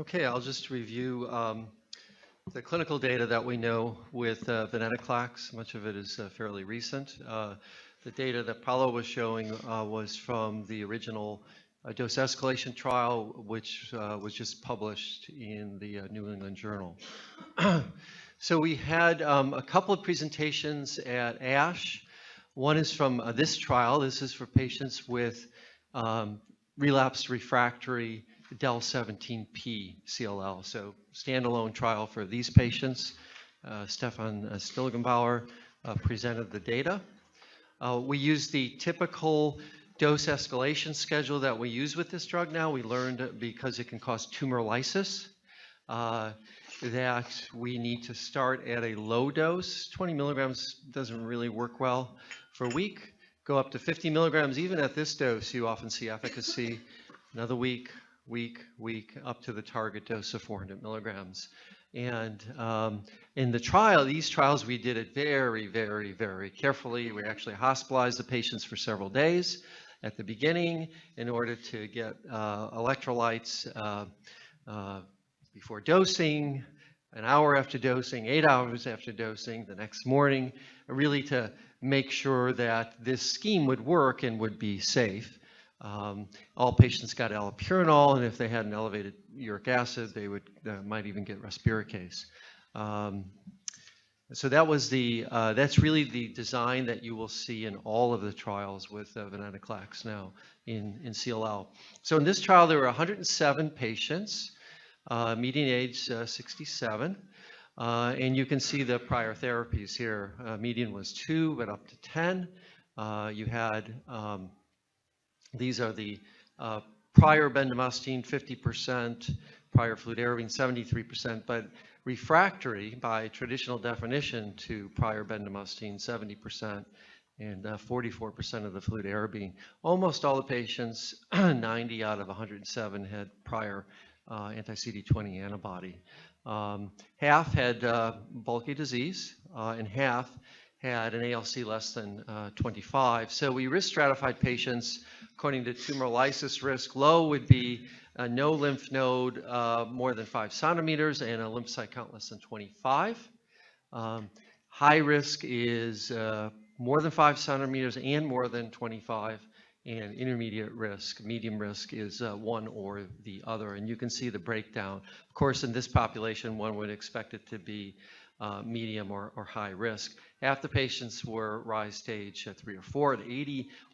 Okay, I'll just review the clinical data that we know with venetoclax. Much of it is fairly recent. The data that Paulo was showing was from the original dose escalation trial, which was just published in the New England Journal. So we had a couple of presentations at ASH. One is from this trial. This is for patients with relapsed refractory del 17p CLL. So standalone trial for these patients. Stefan Stilgenbauer presented the data. We used the typical dose escalation schedule that we use with this drug now. We learned because it can cause tumor lysis that we need to start at a low dose. 20 milligrams doesn't really work well for a week. Go up to 50 milligrams. Even at this dose, you often see efficacy. Another week, up to the target dose of 400 milligrams. And in the trial, these trials, we did it very, very, very carefully. We actually hospitalized the patients for several days at the beginning in order to get electrolytes before dosing, an hour after dosing, 8 hours after dosing, the next morning, really to make sure that this scheme would work and would be safe. All patients got allopurinol, and if they had an elevated uric acid, they might even get respiricase. So that was that's really the design that you will see in all of the trials with venetoclax now in CLL. So in this trial, there were 107 patients, median age 67, and you can see the prior therapies here. Median was 2, but up to 10. You had these are the prior bendamustine, 50%, prior fludarabine, 73%, but refractory by traditional definition to prior bendamustine, 70%, and 44% of the fludarabine. Almost all the patients, 90 out of 107, had prior anti-CD20 antibody. Half had bulky disease, and half had an ALC less than 25. So we risk stratified patients according to tumor lysis risk. Low would be no lymph node more than 5 centimeters and a lymphocyte count less than 25. High risk is more than 5 centimeters and more than 25. And intermediate risk, medium risk is one or the other. And you can see the breakdown. Of course, in this population, one would expect it to be medium or high risk. Half the patients were rise stage 3 or 4, and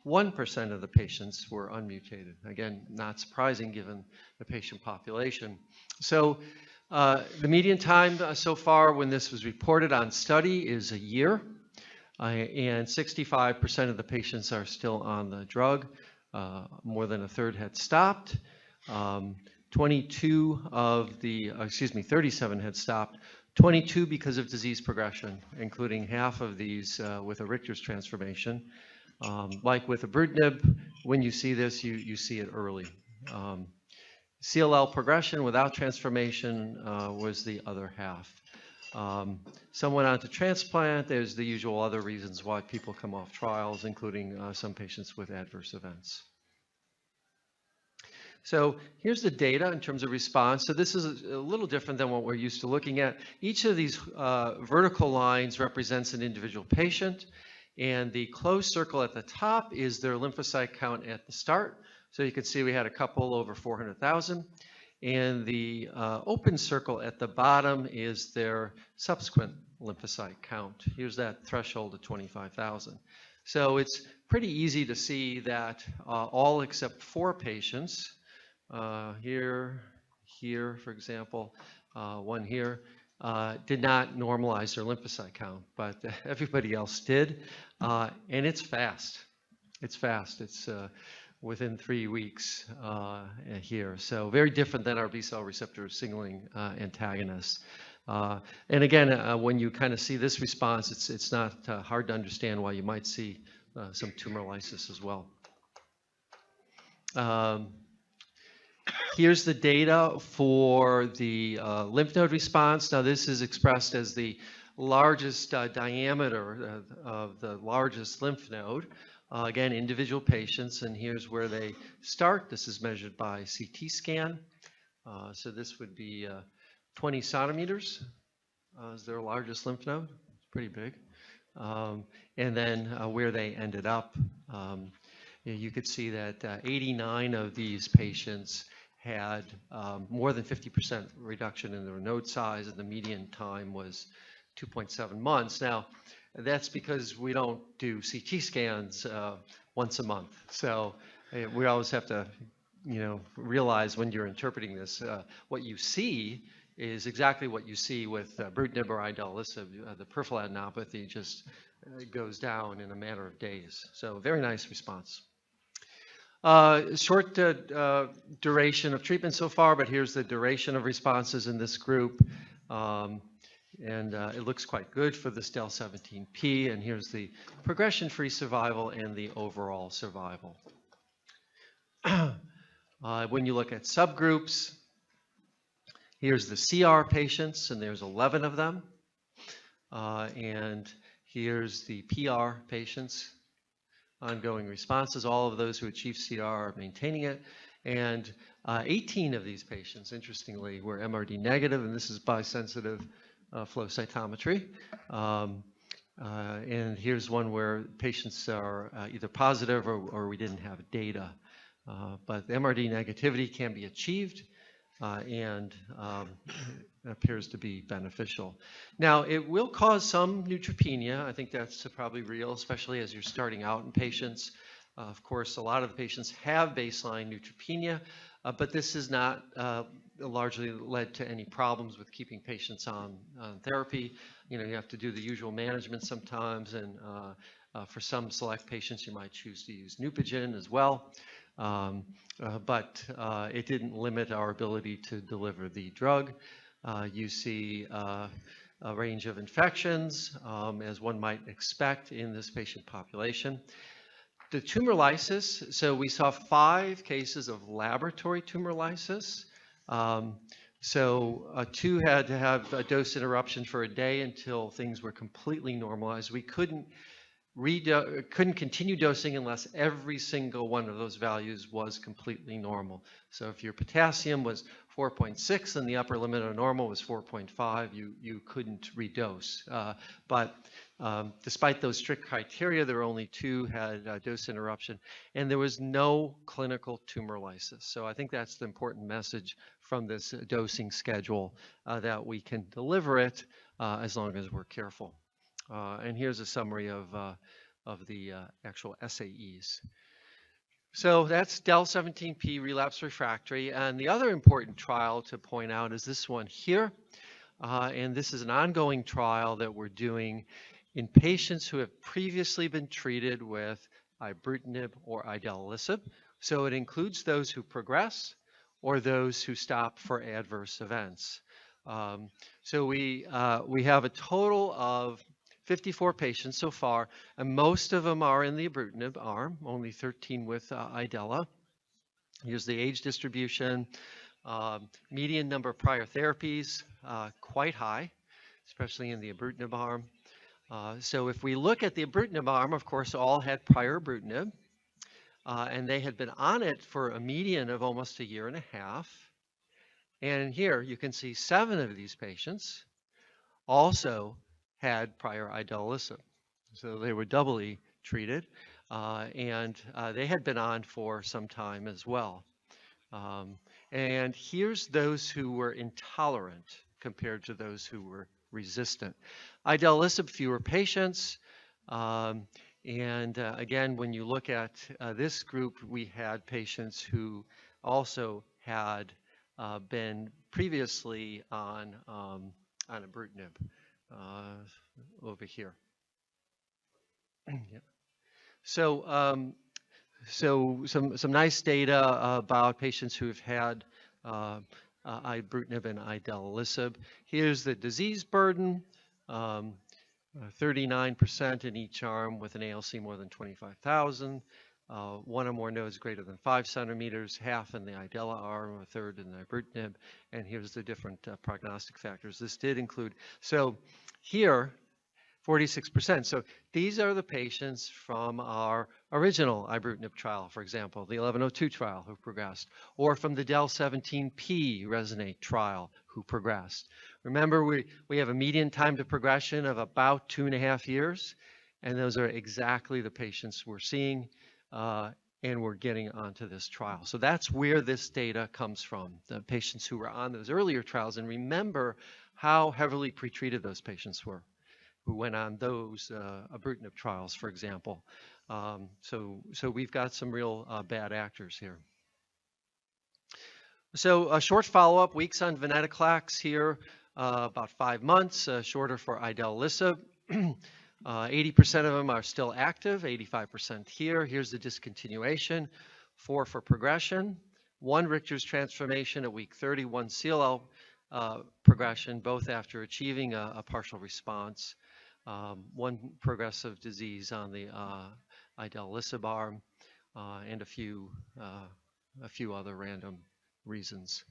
81% of the patients were unmutated. Again, not surprising given the patient population. So the median time so far when this was reported on study is a year, and 65% of the patients are still on the drug. More than a third had stopped. 37 had stopped. 22 because of disease progression, including half of these with a Richter's transformation. Like with ibrutinib, when you see this, you see it early. CLL progression without transformation was the other half. Some went on to transplant. There's the usual other reasons why people come off trials, including some patients with adverse events. So here's the data in terms of response. So this is a little different than what we're used to looking at. Each of these vertical lines represents an individual patient, and the closed circle at the top is their lymphocyte count at the start. So you can see we had a couple over 400,000, and the open circle at the bottom is their subsequent lymphocyte count. Here's that threshold of 25,000. So it's pretty easy to see that all except 4 patients, here, for example, one here, did not normalize their lymphocyte count, but everybody else did, and it's fast. It's fast. It's within 3 weeks here. So very different than our B-cell receptor signaling antagonists. And again, when you kind of see this response, it's not hard to understand why you might see some tumor lysis as well. Here's the data for the lymph node response. Now this is expressed as the largest diameter of the largest lymph node. Again, individual patients, and here's where they start. This is measured by CT scan. So this would be 20 centimeters is their largest lymph node. It's pretty big. And then where they ended up, you could see that 89 of these patients had more than 50% reduction in their node size, and the median time was 2.7 months. Now, that's because we don't do CT scans once a month. So we always have to, realize when you're interpreting this, what you see is exactly what you see with ibrutinib or idelalisib. The peripheral adenopathy just goes down in a matter of days. So very nice response. Short duration of treatment so far, but here's the duration of responses in this group. And it looks quite good for this del17P. And here's the progression-free survival and the overall survival. When you look at subgroups, here's the CR patients, and there's 11 of them. And here's the PR patients, ongoing responses. All of those who achieve CR are maintaining it. And 18 of these patients, interestingly, were MRD negative, and this is by sensitive flow cytometry. And here's one where patients are either positive or we didn't have data. But the MRD negativity can be achieved and appears to be beneficial. Now, it will cause some neutropenia. I think that's probably real, especially as you're starting out in patients. Of course, a lot of the patients have baseline neutropenia, but this has not largely led to any problems with keeping patients on therapy. You have to do the usual management sometimes, and for some select patients, you might choose to use Neupogen as well. But it didn't limit our ability to deliver the drug. You see a range of infections, as one might expect in this patient population. The tumor lysis, so we saw 5 cases of laboratory tumor lysis. So 2 had to have a dose interruption for a day until things were completely normalized. We couldn't continue dosing unless every single one of those values was completely normal. So if your potassium was 4.6 and the upper limit of normal was 4.5, you couldn't redose. But despite those strict criteria, there were only 2 had dose interruption, and there was no clinical tumor lysis. So I think that's the important message from this dosing schedule, that we can deliver it as long as we're careful. And here's a summary of the actual SAEs. So that's del17P relapse refractory. And the other important trial to point out is this one here. And this is an ongoing trial that we're doing in patients who have previously been treated with ibrutinib or idelalisib. So it includes those who progress or those who stop for adverse events. So we have a total of 54 patients so far, and most of them are in the ibrutinib arm, only 13 with idela. Here's the age distribution. Median number of prior therapies, quite high, especially in the ibrutinib arm. So if we look at the ibrutinib arm, of course, all had prior ibrutinib, and they had been on it for a median of almost a year and a half. And here you can see 7 of these patients also had prior idelalisib. So they were doubly treated, and they had been on for some time as well. And here's those who were intolerant compared to those who were resistant. Idelalisib, fewer patients. And again, when you look at this group, we had patients who also had been previously on ibrutinib. Over here. Yeah. So, some nice data about patients who have had ibrutinib and idelalisib. Here's the disease burden, 39% in each arm with an ALC more than 25,000. 1 or more nodes greater than 5 centimeters, half in the idela arm, a third in the ibrutinib, and here's the different prognostic factors. This did include, so here, 46%. So these are the patients from our original ibrutinib trial, for example, the 1102 trial who progressed, or from the del-17p Resonate trial who progressed. Remember, we have a median time to progression of about 2.5 years, and those are exactly the patients we're seeing, and we're getting onto this trial. So that's where this data comes from, the patients who were on those earlier trials. And remember how heavily pretreated those patients were who went on those ibrutinib trials, for example. So we've got some real bad actors here. So a short follow-up, weeks on venetoclax here, about 5 months, shorter for idelalisib. 80% of them are still active, 85% here. Here's the discontinuation, 4 for progression, 1 Richter's transformation at week 30, 1 CLL progression, both after achieving a partial response, 1 progressive disease on the idelalisib arm, and a few other random reasons.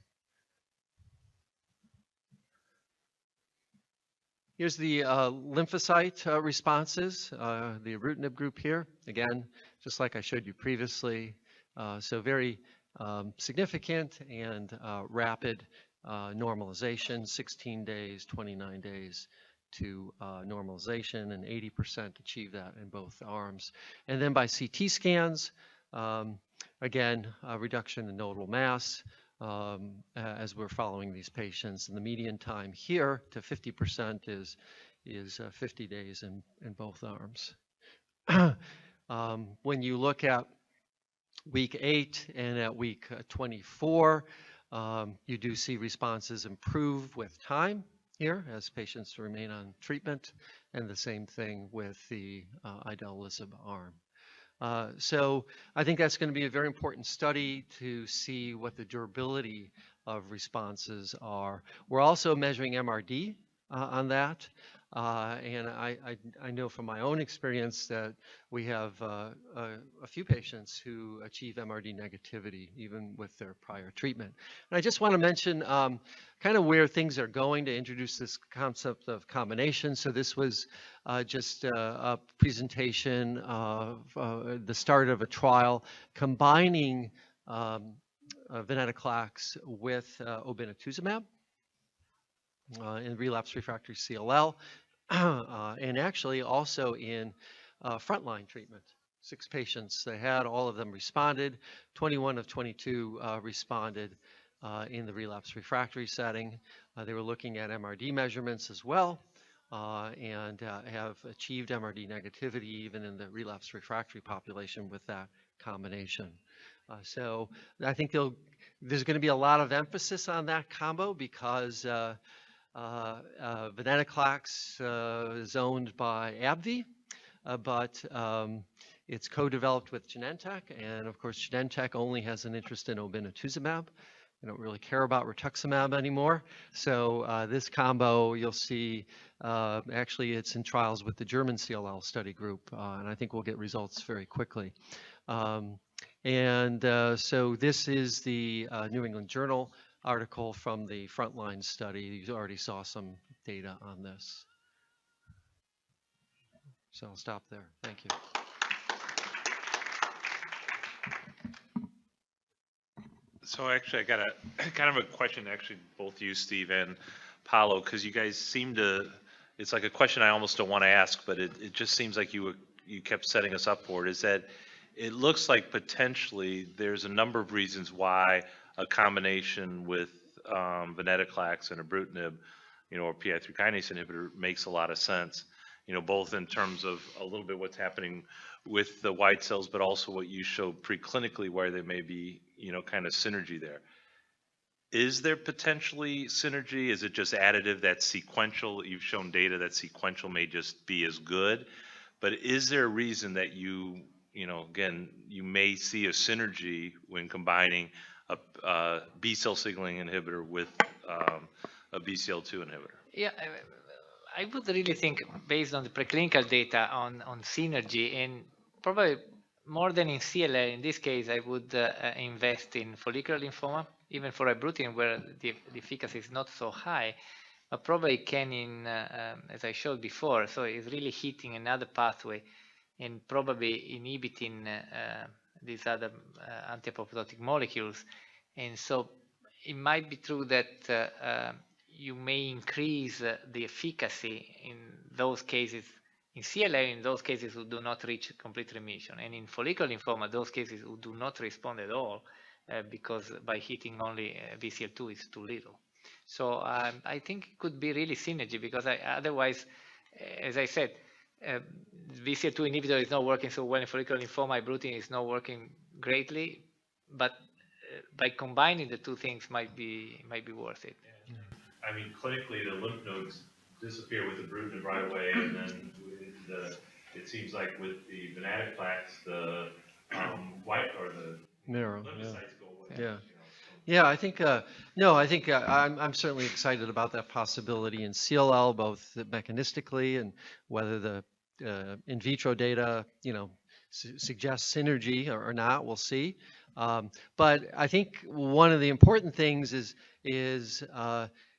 Here's the lymphocyte responses, the ibrutinib group here. Again, just like I showed you previously, so very significant and rapid normalization, 16 days, 29 days to normalization, and 80% achieve that in both arms. And then by CT scans, again, a reduction in nodal mass, as we're following these patients. And the median time here to 50% is 50 days in both arms. When you look at week 8 and at week 24, you do see responses improve with time here as patients remain on treatment, and the same thing with the idelalisib arm. So I think that's going to be a very important study to see what the durability of responses are. We're also measuring MRD on that. And I know from my own experience that we have a few patients who achieve MRD negativity even with their prior treatment. And I just want to mention kind of where things are going to introduce this concept of combination. So this was just a presentation of the start of a trial combining venetoclax with obinutuzumab in relapsed refractory CLL. And actually also in frontline treatment. 6 patients they had, all of them responded. 21 of 22 responded in the relapsed refractory setting. They were looking at MRD measurements as well, and have achieved MRD negativity even in the relapsed refractory population with that combination. So I think there's going to be a lot of emphasis on that combo because venetoclax is owned by AbbVie, but it's co-developed with Genentech, and of course Genentech only has an interest in obinutuzumab. They don't really care about rituximab anymore. So this combo, you'll see, actually it's in trials with the German CLL study group, and I think we'll get results very quickly. So this is the New England Journal article from the frontline study. You already saw some data on this. So I'll stop there. Thank you. So actually, I got a kind of a question, actually, both you, Steve, and Paulo, because you guys seem to, it's like a question I almost don't want to ask, but it just seems like you kept setting us up for it, is that it looks like potentially there's a number of reasons why a combination with venetoclax and ibrutinib, or PI3 kinase inhibitor makes a lot of sense, both in terms of a little bit what's happening with the white cells, but also what you showed preclinically where there may be, kind of synergy there. Is there potentially synergy? Is it just additive, that sequential? You've shown data that sequential may just be as good, but is there a reason that again, you may see a synergy when combining a B-cell signaling inhibitor with a BCL2 inhibitor? Yeah, I would really think, based on the preclinical data, on synergy, and probably more than in CLL. In this case, I would invest in follicular lymphoma, even for ibrutinib, where the efficacy is not so high. but probably can as I showed before, so it's really hitting another pathway and probably inhibiting these other anti-apoptotic molecules. And so it might be true that you may increase the efficacy in those cases, in CLA, in those cases who do not reach complete remission, and in follicular lymphoma, those cases who do not respond at all, because by hitting only VCL2 is too little. So I think it could be really synergy, because otherwise, as I said, VCL2 inhibitor is not working so well in follicular lymphoma, ibrutinib is not working greatly, but by combining the two things might be worth it. Yeah. I mean, clinically, the lymph nodes disappear with the ibrutinib right away, and then it seems like with the venetoclax, the white or the Marrow, lymphocytes go away. yeah. You know, Yeah, I think, no, I think I'm certainly excited about that possibility in CLL, both mechanistically and whether the in vitro data, suggests synergy or not, we'll see. But I think one of the important things is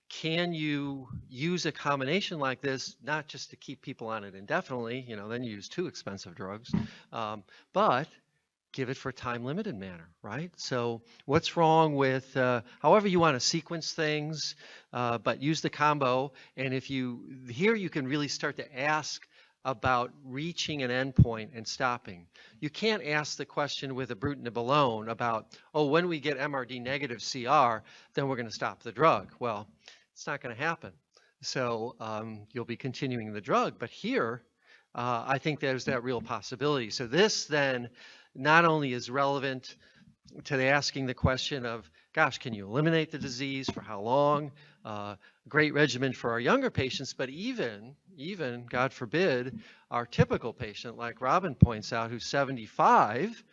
can you use a combination like this, not just to keep people on it indefinitely, then you use 2 expensive drugs, but give it for a time-limited manner, right? So what's wrong with, however you want to sequence things, but use the combo. And here you can really start to ask about reaching an endpoint and stopping. You can't ask the question with ibrutinib alone about, oh, when we get MRD negative CR, then we're going to stop the drug. Well, it's not going to happen. So you'll be continuing the drug. But here, I think there's that real possibility. So this then not only is relevant to asking the question of, gosh, can you eliminate the disease, for how long? Great regimen for our younger patients, but even, God forbid, our typical patient, like Robin points out, who's 75,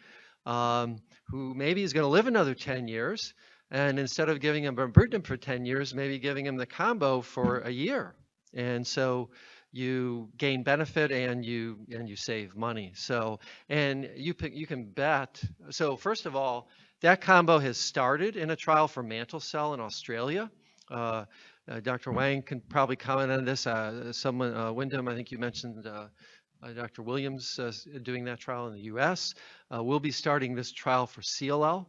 who maybe is going to live another 10 years, and instead of giving him ibrutinib for 10 years, maybe giving him the combo for a year. And so you gain benefit and you save money. So, and you can bet. So first of all, that combo has started in a trial for mantle cell in Australia. Dr. Wang can probably comment on this. Wyndham, I think you mentioned Dr. Williams doing that trial in the U.S. We'll be starting this trial for CLL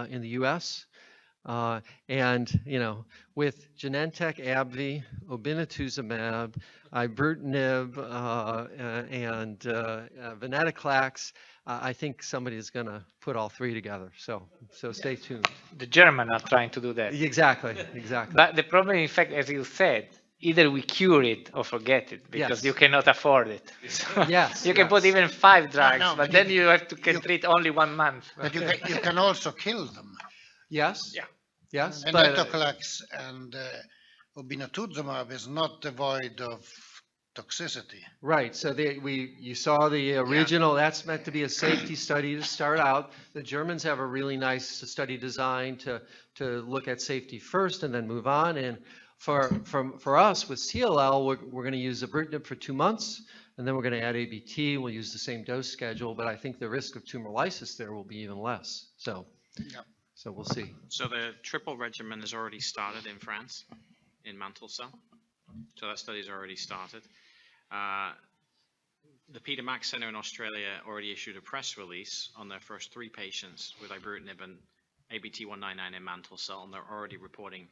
in the U.S. And, with Genentech, AbbVie, obinutuzumab, ibrutinib, and venetoclax, I think somebody is going to put all 3 together. So stay tuned. The Germans are trying to do that. Exactly. But the problem, in fact, as you said, either we cure it or forget it, because you cannot afford it. So you can put even 5 drugs, but then you have to treat only 1 month. But you can also kill them. Yes. Yeah. Yes. Venetoclax and obinutuzumab is not devoid of toxicity. Right. So you saw the original. That's meant to be a safety study to start out. The Germans have a really nice study design to look at safety first and then move on. And for us with CLL, we're going to use ibrutinib for 2 months, and then we're going to add ABT. We'll use the same dose schedule, but I think the risk of tumor lysis there will be even less. So. Yeah. So we'll see. So the triple regimen has already started in France, in mantle cell. So that study has already started. The Peter Mac Center in Australia already issued a press release on their first 3 patients with ibrutinib and ABT-199 in mantle cell, and they're already reporting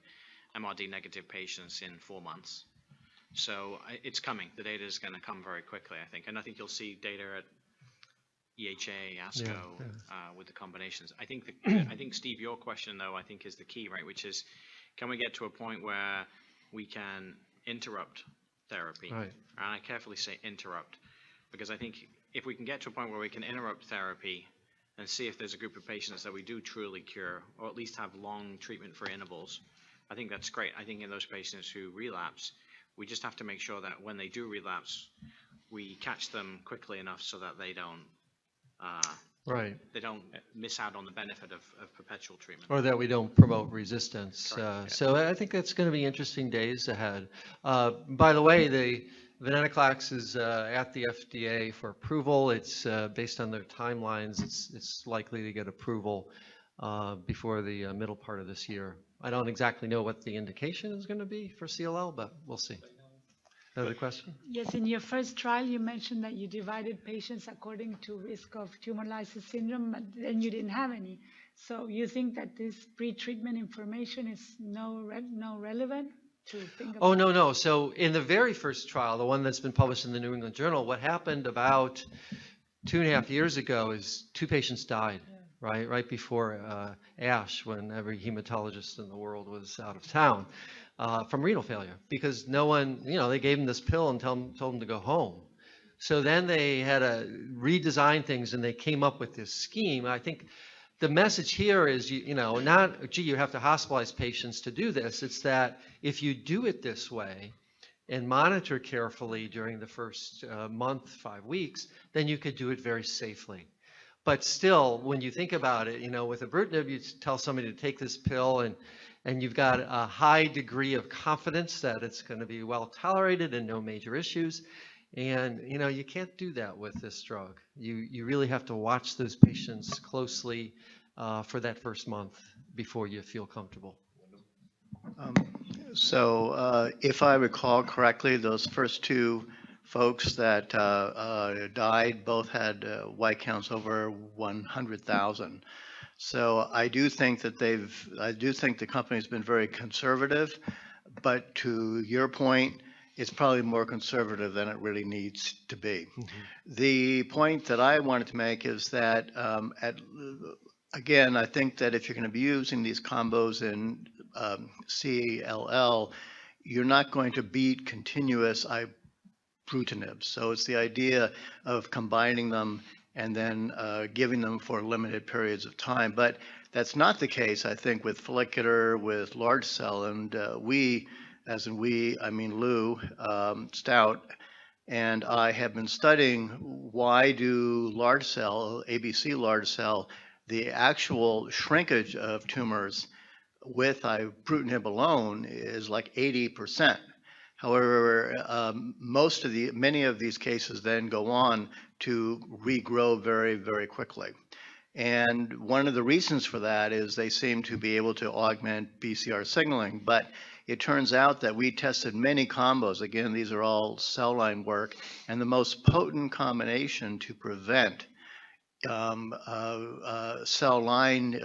MRD negative patients in 4 months. So it's coming. The data is going to come very quickly, I think. And I think you'll see data at EHA, ASCO, with the combinations. I think Steve, your question though, I think is the key, right? Which is, can we get to a point where we can interrupt therapy? Right. And I carefully say interrupt, because I think if we can get to a point where we can interrupt therapy and see if there's a group of patients that we do truly cure, or at least have long treatment-free intervals, I think that's great. I think in those patients who relapse, we just have to make sure that when they do relapse, we catch them quickly enough so that they don't miss out on the benefit of perpetual treatment. Or that we don't promote resistance. Correct, So I think that's going to be interesting days ahead. By the way, the venetoclax is at the FDA for approval. It's based on their timelines. It's likely to get approval before the middle part of this year. I don't exactly know what the indication is going to be for CLL, but we'll see. Another question? Yes, in your first trial, you mentioned that you divided patients according to risk of tumor lysis syndrome, but then you didn't have any. So you think that this pre-treatment information is no relevant to think about? Oh, no. So in the very first trial, the one that's been published in the New England Journal, what happened about 2.5 years ago is 2 patients died, right before ASH, when every hematologist in the world was out of town, from renal failure, because no one, they gave them this pill and told them to go home. So then they had to redesign things, and they came up with this scheme. I think the message here is, not, gee, you have to hospitalize patients to do this. It's that if you do it this way and monitor carefully during the first month, 5 weeks, then you could do it very safely. But still, when you think about it, with ibrutinib, you tell somebody to take this pill, and you've got a high degree of confidence that it's going to be well tolerated and no major issues. And, you can't do that with this drug. You really have to watch those patients closely for that first month before you feel comfortable. So if I recall correctly, those first 2 folks that died both had white counts over 100,000. So I do think that the company's been very conservative, but to your point, it's probably more conservative than it really needs to be. Mm-hmm. The point that I wanted to make is that, again, I think that if you're going to be using these combos in CLL, you're not going to beat continuous ibrutinib. So it's the idea of combining them and then giving them for limited periods of time. But that's not the case, I think, with follicular, with large cell, and we, as in we, I mean Lou Stout, and I have been studying why do large cell, ABC large cell, the actual shrinkage of tumors with ibrutinib alone is like 80%. However, many of these cases then go on to regrow very, very quickly. And one of the reasons for that is they seem to be able to augment BCR signaling. But it turns out that we tested many combos. Again, these are all cell line work. And the most potent combination to prevent cell line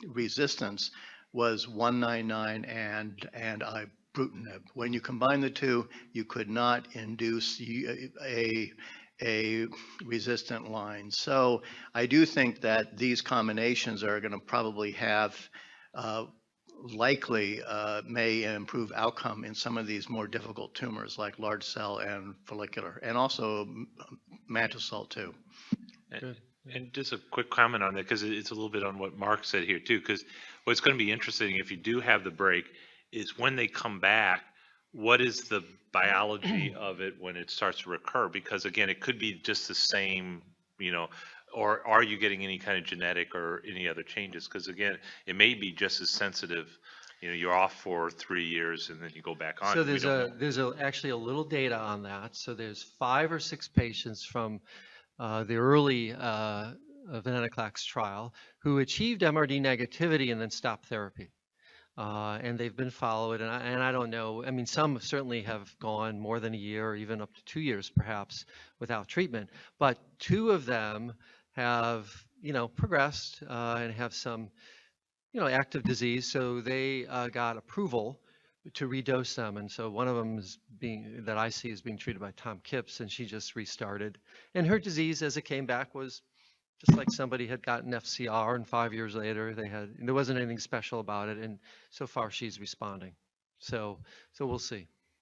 resistance was 199 and ibrutinib. When you combine the 2, you could not induce a resistant line. So I do think that these combinations are going to probably have likely may improve outcome in some of these more difficult tumors like large cell and follicular, and also mantle cell too. And just a quick comment on that, because it's a little bit on what Mark said here too, because what's going to be interesting if you do have the break is when they come back, what is the biology of it when it starts to recur? Because again, it could be just the same, or are you getting any kind of genetic or any other changes? Because again, it may be just as sensitive. You're off for 3 years and then you go back on. So there's actually a little data on that. So there's 5 or 6 patients from the early venetoclax trial who achieved MRD negativity and then stopped therapy. And they've been followed, and I don't know, I mean, some certainly have gone more than a year or even up to 2 years perhaps without treatment, but 2 of them have, progressed and have some, active disease, so they got approval to redose them, and so one of them is that I see is being treated by Tom Kipps, and she just restarted, and her disease as it came back was just like somebody had gotten FCR, and 5 years later there wasn't anything special about it, and so far she's responding. So we'll see.